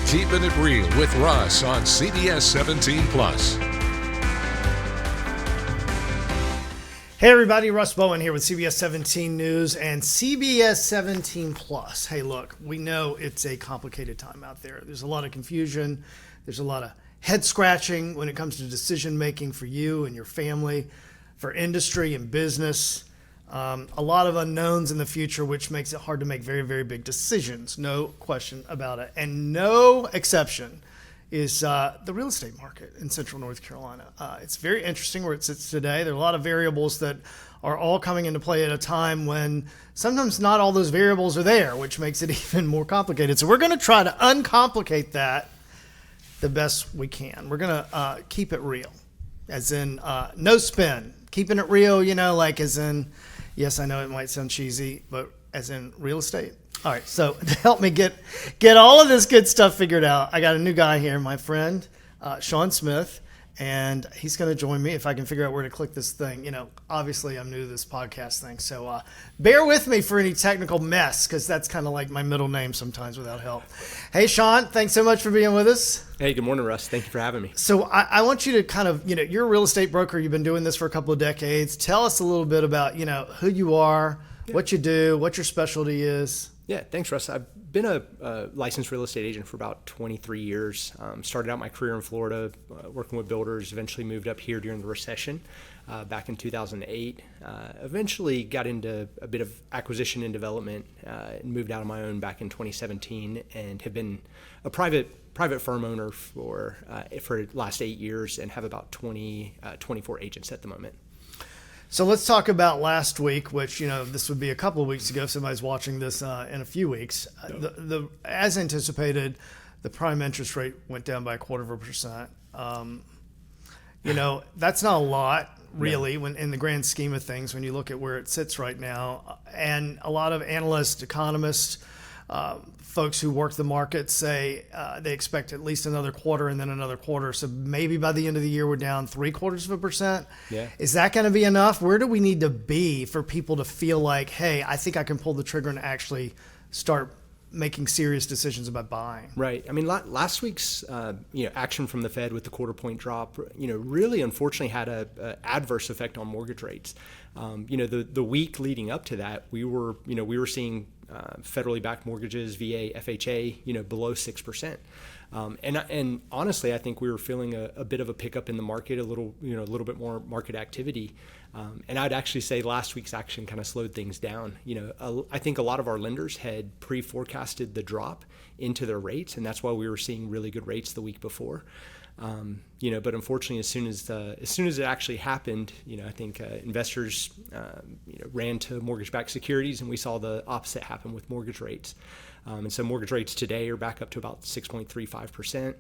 Keepin' It Real with Russ on CBS 17 Plus. Hey everybody, Russ Bowen here with CBS 17 News and CBS 17 Plus. Hey look, we know it's a complicated time out there. There's a lot of confusion. There's a lot of head scratching when it comes to decision making for you and your family, for industry and business. A lot of unknowns in the future, which makes it hard to make very, very big decisions. No question about it. And no exception is the real estate market in Central North Carolina. It's very interesting where it sits today. There are a lot of variables that are all coming into play at a time when sometimes not all those variables are there, which makes it even more complicated. So we're going to try to uncomplicate that the best we can. We're going to keep it real, as in no spin. Keeping it real, like as in, yes, I know it might sound cheesy, but as in real estate. All right, so to help me get all of this good stuff figured out, I got a new guy here, my friend, Sean Smith, and he's going to join me if I can figure out where to click this thing. Obviously I'm new to this podcast thing, so bear with me for any technical mess, because that's kind of like my middle name sometimes without help. Hey, Sean, thanks so much for being with us. Hey, good morning, Russ. Thank you for having me. So I want you to kind of, you're a real estate broker. You've been doing this for a couple of decades. Tell us a little bit about, who you are, what you do, what your specialty is. Yeah, thanks, Russ. I've been a licensed real estate agent for about 23 years. Started out my career in Florida, working with builders, eventually moved up here during the recession back in 2008. Eventually got into a bit of acquisition and development and moved out on my own back in 2017 and have been a private firm owner for the last 8 years and have about 24 agents at the moment. So let's talk about last week, which, this would be a couple of weeks ago if somebody's watching this in a few weeks. The as anticipated, the prime interest rate went down by 0.25%. That's not a lot, really, when in the grand scheme of things, when you look at where it sits right now. And a lot of analysts, economists, folks who work the market say they expect at least another quarter and then another quarter. So maybe by the end of the year, we're down 0.75%. Yeah. Is that going to be enough? Where do we need to be for people to feel like, hey, I think I can pull the trigger and actually start making serious decisions about buying? Right. I mean, last week's action from the Fed with the quarter-point drop, really unfortunately had a adverse effect on mortgage rates. The week leading up to that, we were seeing federally backed mortgages, VA, FHA, below 6%. And honestly, I think we were feeling a bit of a pickup in the market, a little bit more market activity. And I'd actually say last week's action kind of slowed things down. I think a lot of our lenders had pre-forecasted the drop into their rates, and that's why we were seeing really good rates the week before. But unfortunately, as soon as it actually happened, I think investors, ran to mortgage-backed securities, and we saw the opposite happen with mortgage rates. And so mortgage rates today are back up to about 6.35%,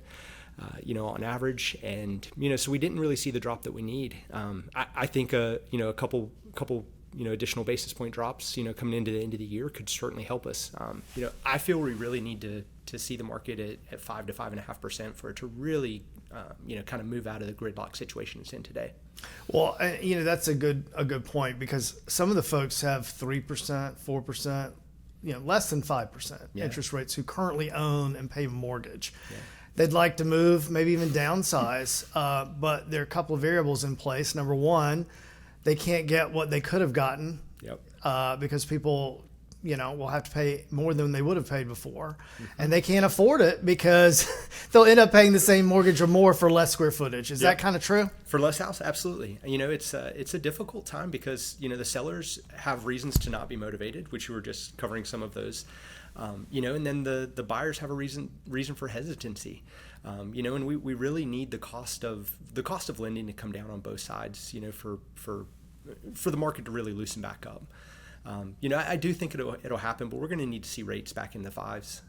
on average. And, so we didn't really see the drop that we need. I think, a couple additional basis point drops, coming into the end of the year could certainly help us. I feel we really need to see the market at 5 to 5.5% for it to really, kind of move out of the gridlock situation it's in today. Well, that's a good point, because some of the folks have 3%, 4%, less than 5% interest rates who currently own and pay a mortgage. Yeah. They'd like to move, maybe even downsize, but there are a couple of variables in place. Number one, they can't get what they could have gotten because people, will have to pay more than they would have paid before. Mm-hmm. And they can't afford it because they'll end up paying the same mortgage or more for less square footage. Is that kind of true? For less house, absolutely. It's a difficult time because, the sellers have reasons to not be motivated, which you were just covering some of those. And then the buyers have a reason for hesitancy. And we really need the cost of lending to come down on both sides, for the market to really loosen back up. I do think it'll happen, but we're going to need to see rates back in the 5s,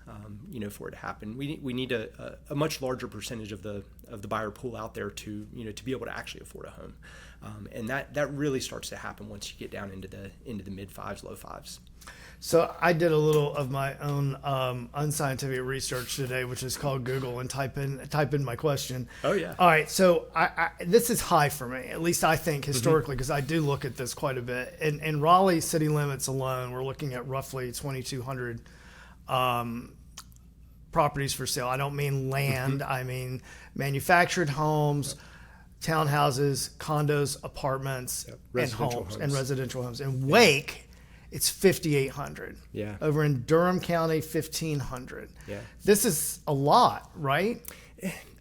for it to happen. We need a much larger percentage of the buyer pool out there to be able to actually afford a home, and that really starts to happen once you get down into the mid 5s, low 5s. So I did a little of my own unscientific research today, which is called Google, and type in my question. Oh yeah. All right. So I this is high for me, at least I think historically, because I do look at this quite a bit. In Raleigh city limits alone, we're looking at roughly 2,200 properties for sale. I don't mean land. I mean manufactured homes, townhouses, condos, apartments, and homes and residential homes. In Wake, it's 5,800. Yeah. Over in Durham County, 1,500. Yeah. This is a lot, right?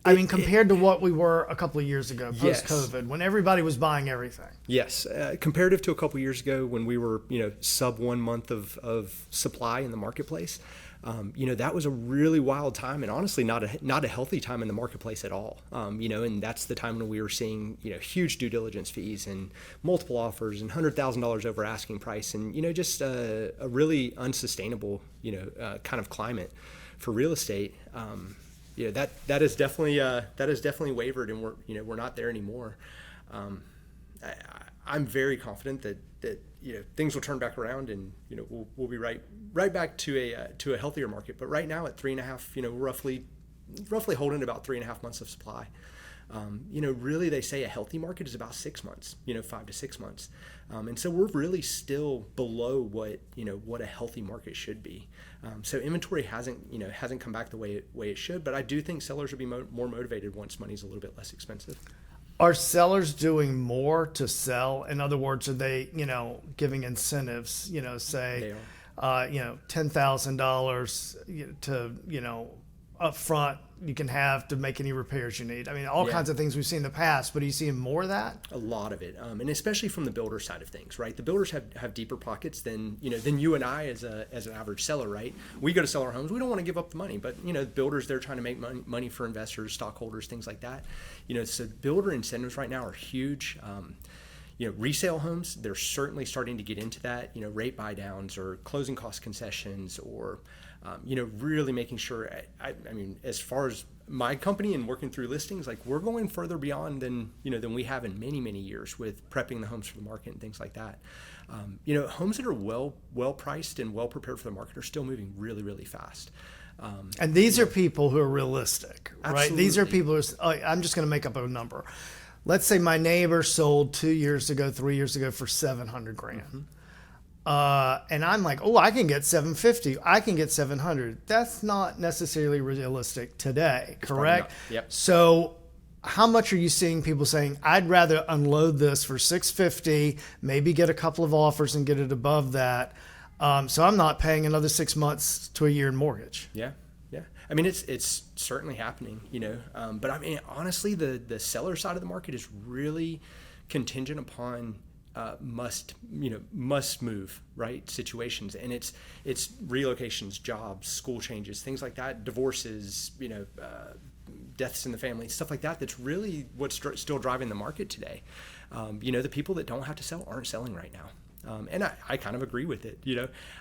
I mean, compared to what we were a couple of years ago, post-COVID, when everybody was buying everything. Yes, comparative to a couple of years ago when we were, sub 1 month of supply in the marketplace, that was a really wild time, and honestly, not a healthy time in the marketplace at all. And that's the time when we were seeing, huge due diligence fees and multiple offers and $100,000 over asking price, and just a really unsustainable, kind of climate for real estate. That is definitely wavered, and we're not there anymore. I'm very confident that things will turn back around, and we'll be right back to a healthier market. But right now at 3.5, roughly holding about 3.5 months of supply. Really they say a healthy market is about 6 months, 5 to 6 months. And so we're really still below what a healthy market should be. So inventory hasn't come back the way it should, but I do think sellers will be more motivated once money's a little bit less expensive. Are sellers doing more to sell? In other words, are they, giving incentives, say, $10,000 to, up front you can have to make any repairs you need. I mean, all kinds of things we've seen in the past, but are you seeing more of that? A lot of it, and especially from the builder side of things, right? The builders have deeper pockets than you and I as an average seller, right? We go to sell our homes, we don't want to give up the money, but builders, they're trying to make money for investors, stockholders, things like that. So builder incentives right now are huge. Resale homes, they're certainly starting to get into that, rate buy downs or closing cost concessions, or really making sure, I mean, as far as my company and working through listings, like we're going further beyond than we have in many, many years with prepping the homes for the market and things like that. Homes that are well priced and well prepared for the market are still moving really, really fast. And these are people who are realistic, right? Absolutely. These are people who are, I'm just going to make up a number. Let's say my neighbor sold 3 years ago for $700,000. Mm-hmm. And I'm like, I can get 750. I can get 700. That's not necessarily realistic today, correct? Yep. So how much are you seeing people saying, I'd rather unload this for 650, maybe get a couple of offers and get it above that. So I'm not paying another 6 months to a year in mortgage. Yeah. I mean, it's certainly happening, but I mean, honestly, the seller side of the market is really contingent upon must move, right, situations, and it's relocations, jobs, school changes, things like that, divorces, deaths in the family, stuff like that. That's really what's still driving the market today. The people that don't have to sell aren't selling right now. And I kind of agree with it.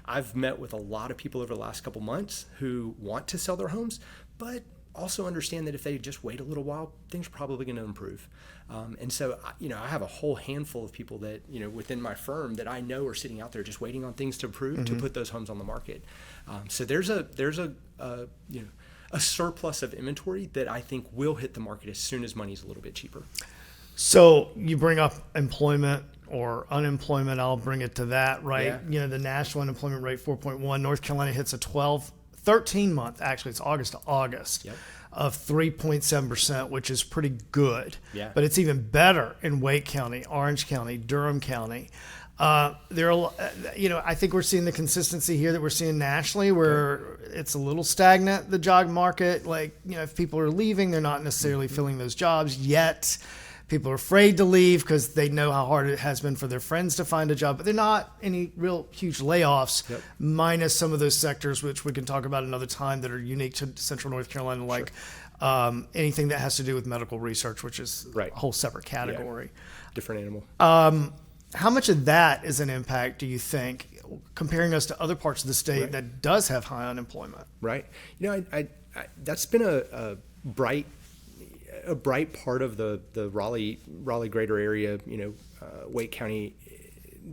I've met with a lot of people over the last couple months who want to sell their homes, but also understand that if they just wait a little while, things are probably going to improve. And so, I have a whole handful of people that, within my firm that I know are sitting out there just waiting on things to improve, to put those homes on the market. So there's a surplus of inventory that I think will hit the market as soon as money's a little bit cheaper. So you bring up employment or unemployment, I'll bring it to that, right? Yeah. The national unemployment rate, 4.1. North Carolina hits a 13 month, actually it's August to August, yep, of 3.7%, which is pretty good. Yeah. But it's even better in Wake County, Orange County, Durham County. I think we're seeing the consistency here that we're seeing nationally, where it's a little stagnant, the job market. Like, if people are leaving, they're not necessarily filling those jobs yet. People are afraid to leave because they know how hard it has been for their friends to find a job, but they're not any real huge layoffs, yep, minus some of those sectors, which we can talk about another time, that are unique to Central North Carolina, like anything that has to do with medical research, which is a whole separate category. Yeah. Different animal. How much of that is an impact, do you think, comparing us to other parts of the state that does have high unemployment? Right. I that's been a bright part of the Raleigh greater area, Wake County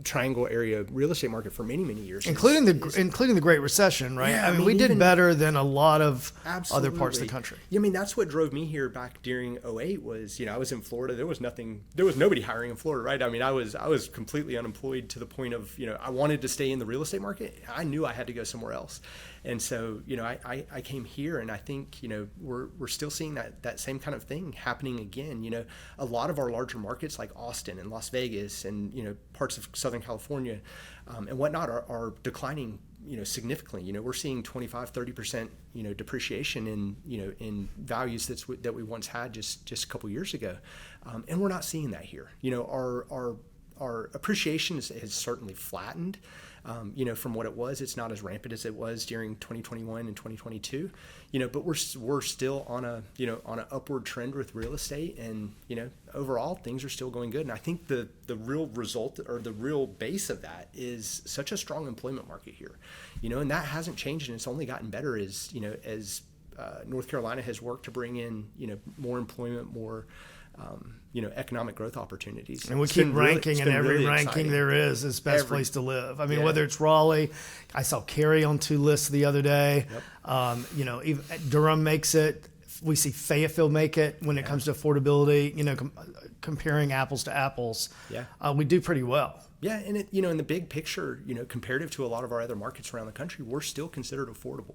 Triangle area real estate market for many, many years, including the Great Recession, right? Yeah, I mean, we did better than a lot of other parts of the country. Yeah, I mean, that's what drove me here back during 2008 was, I was in Florida. There was nobody hiring in Florida, right? I mean, I was completely unemployed to the point of, I wanted to stay in the real estate market. I knew I had to go somewhere else. And so, I came here, and I think, we're still seeing that same kind of thing happening again. A lot of our larger markets like Austin and Las Vegas and, parts of Southern California and whatnot are declining, significantly. We're seeing 25-30%, depreciation in values that we once had just a couple years ago. And we're not seeing that here. Our appreciation has certainly flattened. From what it was, it's not as rampant as it was during 2021 and 2022. But we're still on a upward trend with real estate, and overall things are still going good. And I think the real result, or the real base of that, is such a strong employment market here. And that hasn't changed, and it's only gotten better as North Carolina has worked to bring in more employment, more economic growth opportunities. And we keep ranking, and every really ranking exciting. There is best place to live. I mean, whether it's Raleigh, I saw Cary on 2 lists the other day. Yep. Even Durham makes it. We see Fayetteville make it when it comes to affordability. Comparing apples to apples. Yeah. We do pretty well. Yeah, and in the big picture, comparative to a lot of our other markets around the country, we're still considered affordable,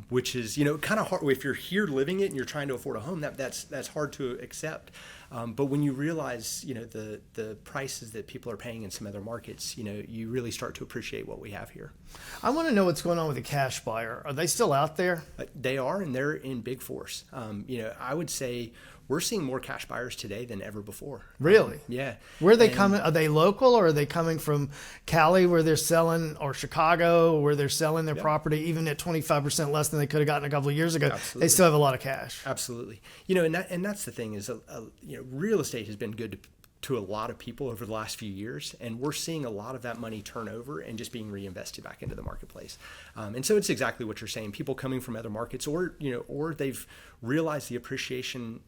which is kind of hard if you're here living it and you're trying to afford a home. That's hard to accept. But when you realize the prices that people are paying in some other markets, you really start to appreciate what we have here. I want to know what's going on with the cash buyer. Are they still out there? They are, and they're in big force. I would say we're seeing more cash buyers today than ever before. Really? Yeah. Where are they coming? Are they local, or are they coming from Cali, where they're selling, or Chicago, where they're selling their property even at 25% less than they could have gotten a couple of years ago? Absolutely. They still have a lot of cash. Absolutely. And that's the thing is, real estate has been good to a lot of people over the last few years, and we're seeing a lot of that money turn over and just being reinvested back into the marketplace. And so it's exactly what you're saying. People coming from other markets, or they've realized the appreciation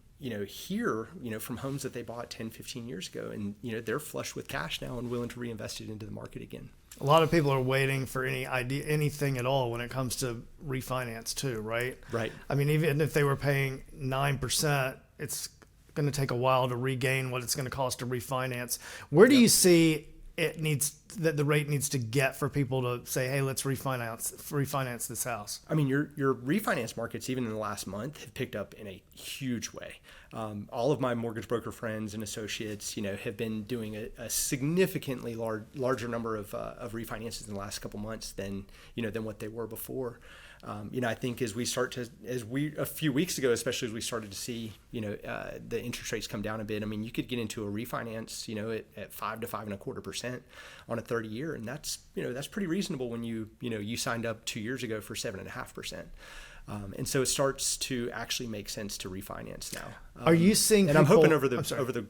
here, from homes that they bought 10, 15 years ago, and, they're flush with cash now and willing to reinvest it into the market again. A lot of people are waiting for anything at all when it comes to refinance too, right? Right. I mean, even if they were paying 9%, it's going to take a while to regain what it's going to cost to refinance. Where do you see that the rate needs to get for people to say, hey, let's refinance this house? I mean, your refinance markets, even in the last month, have picked up in a huge way. All of my mortgage broker friends and associates, have been doing a significantly larger number of refinances in the last couple months than what they were before. I think as a few weeks ago, especially as we started to see, the interest rates come down a bit. I mean, you could get into a refinance, at 5 to 5.25% on a 30-year, and that's pretty reasonable when you signed up 2 years ago for 7.5%. And so it starts to actually make sense to refinance now. Are you seeing? And I'm hoping over the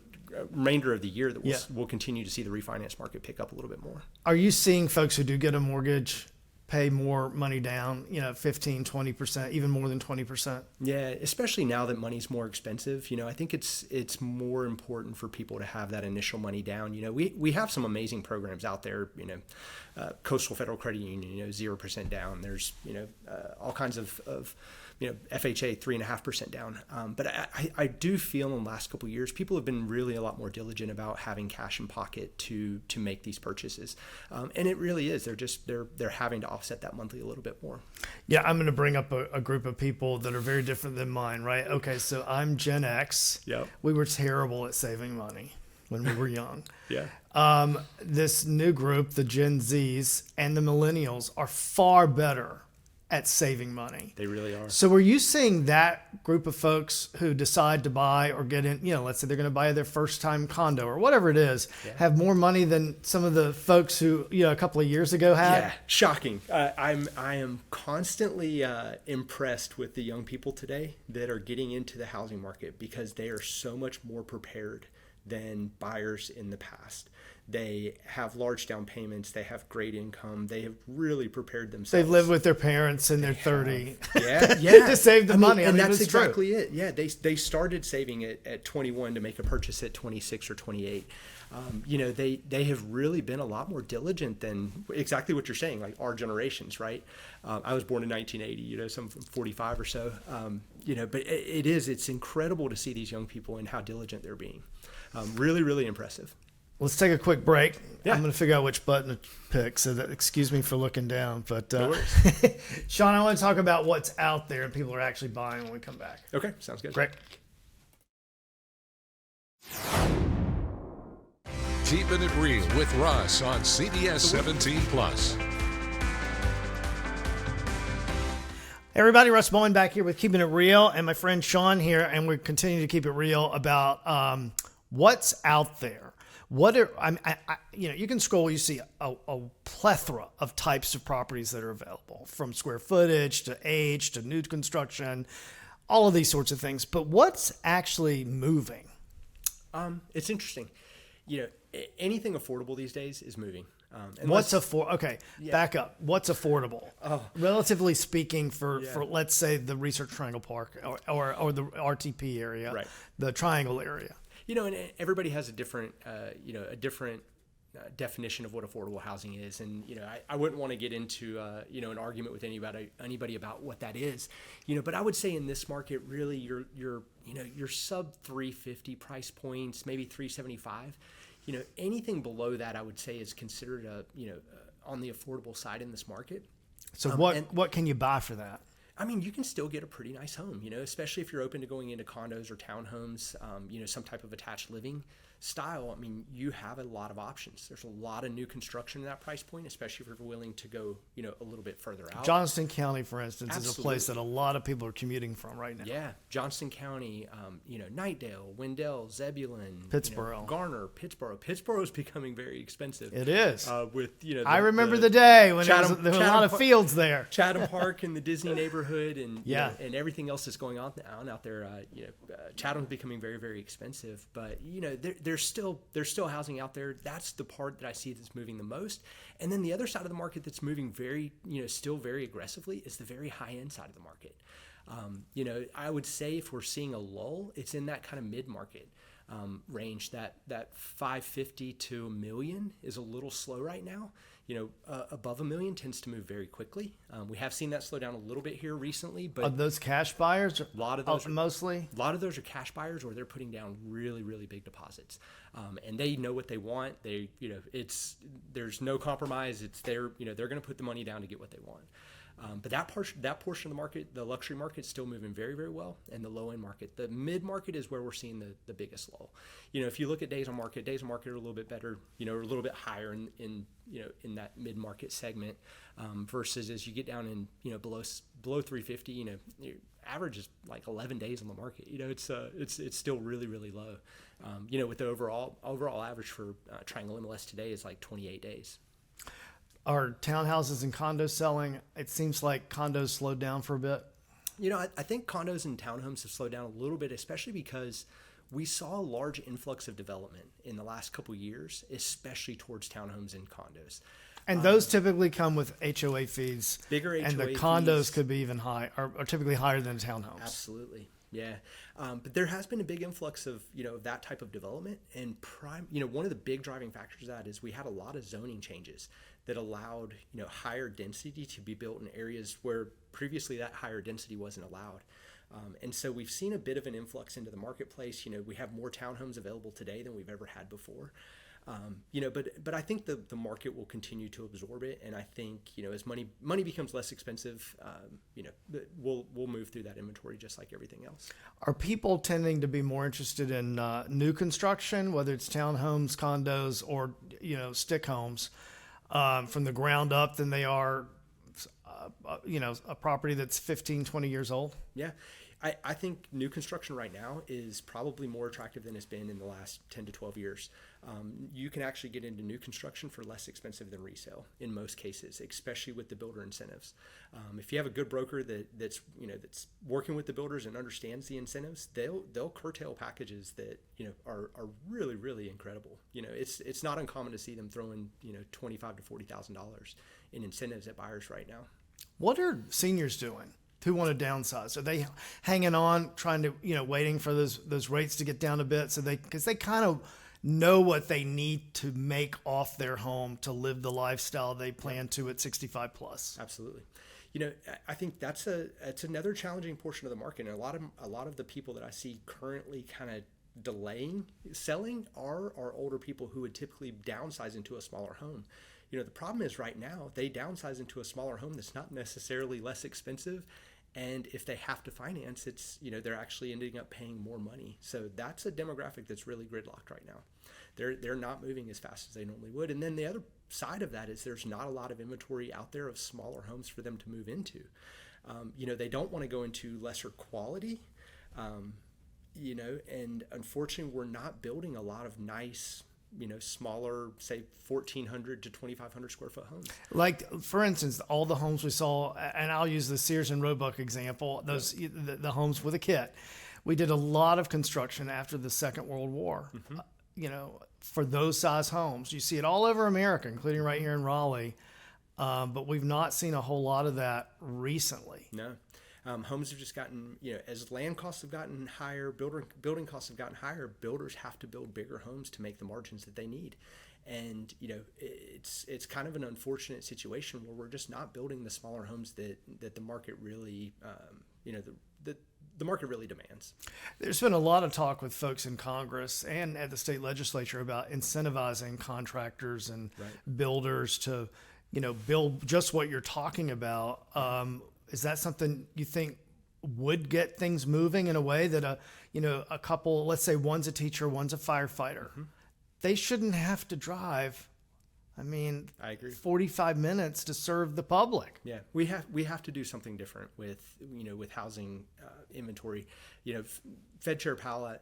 remainder of the year that we'll continue to see the refinance market pick up a little bit more. Are you seeing folks who do get a mortgage pay more money down, 15, 20%, even more than 20%? Yeah, especially now that money's more expensive. I think it's more important for people to have that initial money down. We have some amazing programs out there, Coastal Federal Credit Union, 0% down. There's, all kinds of FHA 3.5% down. But I do feel in the last couple of years, people have been really a lot more diligent about having cash in pocket to make these purchases. And it really is. They're having to offset that monthly a little bit more. Yeah, I'm going to bring up a group of people that are very different than mine, right? Okay, so I'm Gen X. Yep. We were terrible at saving money when we were young. Yeah. This new group, the Gen Zs and the millennials, are far better at saving money. They really are. So are you seeing that group of folks who decide to buy or get in, let's say they're going to buy their first time condo or whatever it is, have more money than some of the folks who, a couple of years ago had? Yeah, shocking. I am constantly impressed with the young people today that are getting into the housing market because they are so much more prepared than buyers in the past. They have large down payments. They have great income. They have really prepared themselves. They've lived with their parents and they're 30. Yeah. To save the money. And that's exactly it. Yeah. They started saving it at 21 to make a purchase at 26 or 28. They have really been a lot more diligent than exactly what you're saying, like our generations, right? I was born in 1980, so I'm 45 or so, but it's incredible to see these young people and how diligent they're being. Really, really impressive. Let's take a quick break. Yeah. I'm going to figure out which button to pick, so that, excuse me for looking down. But No worries. Sean, I want to talk about what's out there and people are actually buying when we come back. Okay, sounds good. Great. Keeping it real with Russ on CBS 17 Plus. Hey everybody, Russ Bowen back here with Keeping It Real, and my friend Sean here, and we're continuing to keep it real about what's out there. You can scroll, you see a plethora of types of properties that are available, from square footage to age to new construction, all of these sorts of things. But what's actually moving? It's interesting. Anything affordable these days is moving. Back up. What's affordable? Relatively speaking, for let's say the Research Triangle Park or the RTP area, right. The Triangle area. And everybody has a different, definition of what affordable housing is, and I wouldn't want to get into an argument with anybody about what that is, but I would say in this market, really, your sub 350 price points, maybe 375. Anything below that, I would say, is considered on the affordable side in this market. So what can you buy for that? I mean, you can still get a pretty nice home, especially if you're open to going into condos or townhomes, some type of attached living style. I mean, you have a lot of options. There's a lot of new construction in that price point, especially if you're willing to go, a little bit further out. Johnston County, for instance, Absolutely. is a place that a lot of people are commuting from right now. Yeah, Johnston County, Knightdale, Wendell, Zebulon, Pittsboro, Garner, Pittsboro. Pittsboro is becoming very expensive. It is. I remember the day when there was a lot of Chatham fields there. Chatham Park and the Disney neighborhood, and and everything else that's going on out there. Chatham's becoming very, very expensive, but there's still housing out there. That's the part that I see that's moving the most. And then the other side of the market that's moving very, still very aggressively is the very high end side of the market. I would say if we're seeing a lull, it's in that kind of mid market range. That 550 to $1 million is a little slow right now. Above $1 million tends to move very quickly. We have seen that slow down a little bit here recently, but are those cash buyers? A lot of those mostly. A lot of those are cash buyers, or they're putting down really, really big deposits, and they know what they want. There's no compromise. It's they're going to put the money down to get what they want. But that portion of the market, the luxury market, is still moving very, very well, and the low end market, the mid market, is where we're seeing the biggest lull. If you look at days on market are a little bit better, a little bit higher in that mid market segment, versus as you get down in below 350, your average is like 11 days on the market. It's still really, really low. With the overall average for Triangle MLS today is like 28 days. Are townhouses and condos selling? It seems like condos slowed down for a bit. I think condos and townhomes have slowed down a little bit, especially because we saw a large influx of development in the last couple of years, especially towards townhomes and condos. And those typically come with HOA fees. Bigger HOA fees. And the condos could be even high, are typically higher than townhomes. Absolutely. Yeah. But there has been a big influx of, that type of development. And one of the big driving factors of that is we had a lot of zoning changes that allowed, higher density to be built in areas where previously that higher density wasn't allowed. And so we've seen a bit of an influx into the marketplace. We have more townhomes available today than we've ever had before. But I think the market will continue to absorb it, and I think as money becomes less expensive, we'll move through that inventory just like everything else. Are people tending to be more interested in new construction, whether it's townhomes, condos, or stick homes, from the ground up, than they are a property that's 15, 20 years old? Yeah. I think new construction right now is probably more attractive than it's been in the last 10 to 12 years. You can actually get into new construction for less expensive than resale in most cases, especially with the builder incentives. If you have a good broker that's working with the builders and understands the incentives, they'll curtail packages that are really, really incredible. It's not uncommon to see them throwing $25,000 to $40,000 in incentives at buyers right now. What are seniors doing who want to downsize? Are they hanging on, trying to, waiting for those rates to get down a bit, because they kind of know what they need to make off their home to live the lifestyle they plan to at 65 plus? Absolutely. I think that's another challenging portion of the market. And a lot of the people that I see currently kind of delaying selling are older people who would typically downsize into a smaller home. The problem is right now they downsize into a smaller home that's not necessarily less expensive. And if they have to finance, it's, they're actually ending up paying more money. So that's a demographic that's really gridlocked right now. They're not moving as fast as they normally would. And then the other side of that is there's not a lot of inventory out there of smaller homes for them to move into. They don't want to go into lesser quality, and unfortunately we're not building a lot of nice, smaller, say 1,400 to 2,500 square foot homes. Like, for instance, all the homes we saw, and I'll use the Sears and Roebuck example, the homes with a kit. We did a lot of construction after the Second World War, for those size homes. You see it all over America, including right here in Raleigh. But we've not seen a whole lot of that recently. No. Homes have just gotten, as land costs have gotten higher, building costs have gotten higher, builders have to build bigger homes to make the margins that they need. And, it's kind of an unfortunate situation where we're just not building the smaller homes that the market really, the market really demands. There's been a lot of talk with folks in Congress and at the state legislature about incentivizing contractors and builders to, build just what you're talking about. Is that something you think would get things moving in a way that a couple, let's say one's a teacher, one's a firefighter, they shouldn't have to drive, I agree, 45 minutes to serve the public. Yeah, we have to do something different with housing inventory. Fed Chair Powell,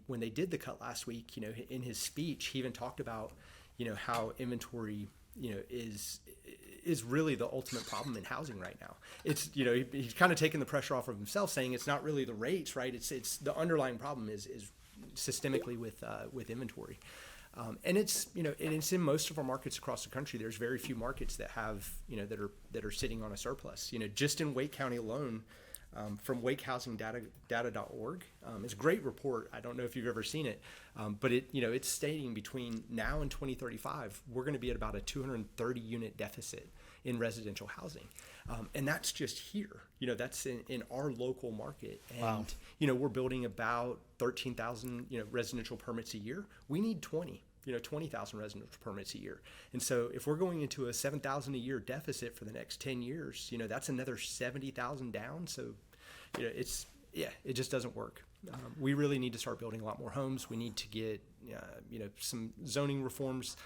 when they did the cut last week, in his speech, he even talked about how inventory is really the ultimate problem in housing right now. It's he's kind of taking the pressure off of himself, saying it's not really the rates, right? It's the underlying problem is systemically with inventory, and it's it's in most of our markets across the country. There's very few markets that have that are sitting on a surplus. Just in Wake County alone. From wakehousingdata.org. It's a great report. I don't know if you've ever seen it, but it's stating between now and 2035, we're going to be at about a 230 unit deficit in residential housing. And that's just here. That's in our local market. And, wow. We're building about 13,000, residential permits a year. We need 20,000 residential permits a year. And so if we're going into a 7,000 a year deficit for the next 10 years, that's another 70,000 down. So, it just doesn't work. We really need to start building a lot more homes. We need to get, some zoning reforms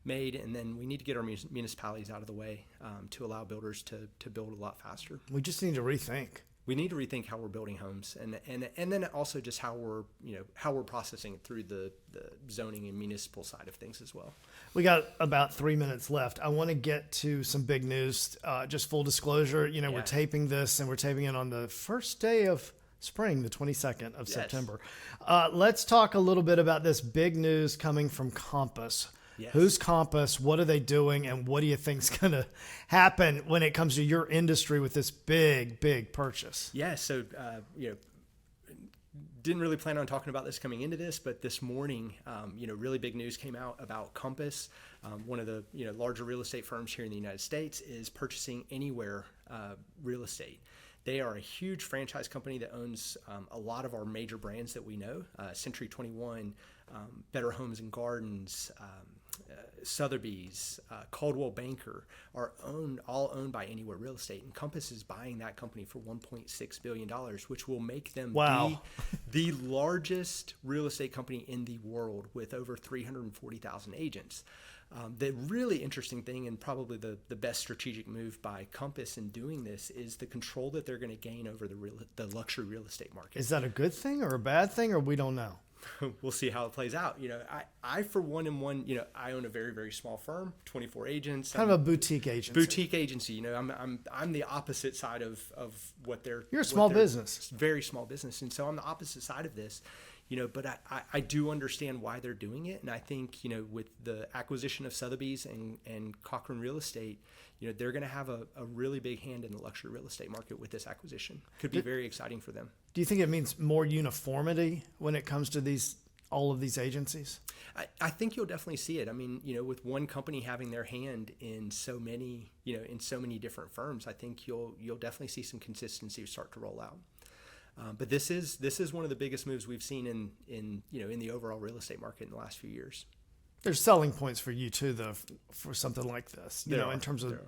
made, and then we need to get our municipalities out of the way to allow builders to build a lot faster. We just need to rethink. We need to rethink how we're building homes, and then also just how we're processing it through the zoning and municipal side of things as well. We got about 3 minutes left. I want to get to some big news. Just full disclosure, we're taping this, and we're taping it on the first day of spring, the 22nd of September. Let's talk a little bit about this big news coming from Compass. Yes. Who's Compass? What are they doing? And what do you think is going to happen when it comes to your industry with this big, big purchase? Yeah. So, didn't really plan on talking about this coming into this, but this morning, really big news came out about Compass. One of the larger real estate firms here in the United States is purchasing Anywhere real estate. They are a huge franchise company that owns a lot of our major brands that we know, Century 21, Better Homes and Gardens, Sotheby's, Caldwell Banker are all owned by Anywhere Real Estate. And Compass is buying that company for $1.6 billion, which will make them the largest real estate company in the world with over 340,000 agents. The really interesting thing, and probably the best strategic move by Compass in doing this, is the control that they're going to gain over the luxury real estate market. Is that a good thing or a bad thing, or we don't know? We'll see how it plays out. I for one, I own a very, very small firm, 24 agents. Kind of a boutique agency. Boutique agency. I'm the opposite side of what they're. You're a small business. Very small business, and so I'm the opposite side of this. But I do understand why they're doing it, and I think with the acquisition of Sotheby's and Cochrane Real Estate, they're going to have a really big hand in the luxury real estate market with this acquisition. Could be very exciting for them. Do you think it means more uniformity when it comes to all of these agencies? I think you'll definitely see it. With one company having their hand in so many different firms, I think you'll definitely see some consistency start to roll out. But this is one of the biggest moves we've seen in the overall real estate market in the last few years. There's selling points for you too, though, for something like this. In terms of,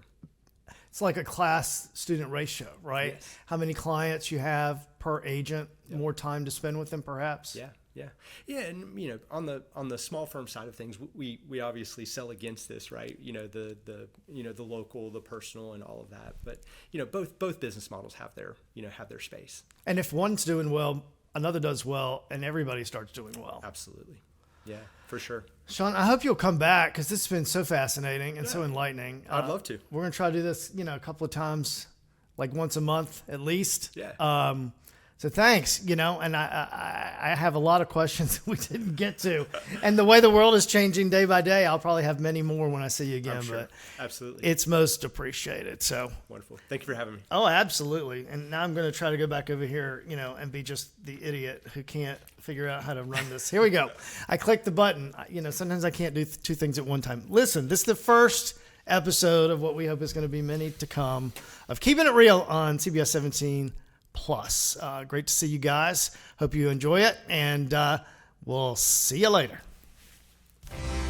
it's like a class student ratio, right? Yes. How many clients you have per agent, more time to spend with them, perhaps. Yeah. And on the small firm side of things, we obviously sell against this, right? The local, the personal, and all of that. But both business models have their space. And if one's doing well, another does well, and everybody starts doing well. Absolutely. Yeah, for sure. Sean, I hope you'll come back because this has been so fascinating and so enlightening. I'd love to. We're going to try to do this, a couple of times, like once a month at least. Yeah. So thanks, and I have a lot of questions we didn't get to. And the way the world is changing day by day, I'll probably have many more when I see you again. I'm sure. But absolutely. It's most appreciated. So wonderful. Thank you for having me. Oh, absolutely. And now I'm going to try to go back over here, and be just the idiot who can't figure out how to run this. Here we go. I clicked the button. Sometimes I can't do two things at one time. Listen, this is the first episode of what we hope is going to be many to come of Keeping It Real on CBS 17 Plus. Great to see you guys. Hope you enjoy it, and we'll see you later.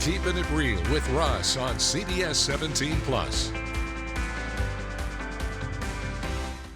Keeping It Real with Russ on CBS 17 Plus.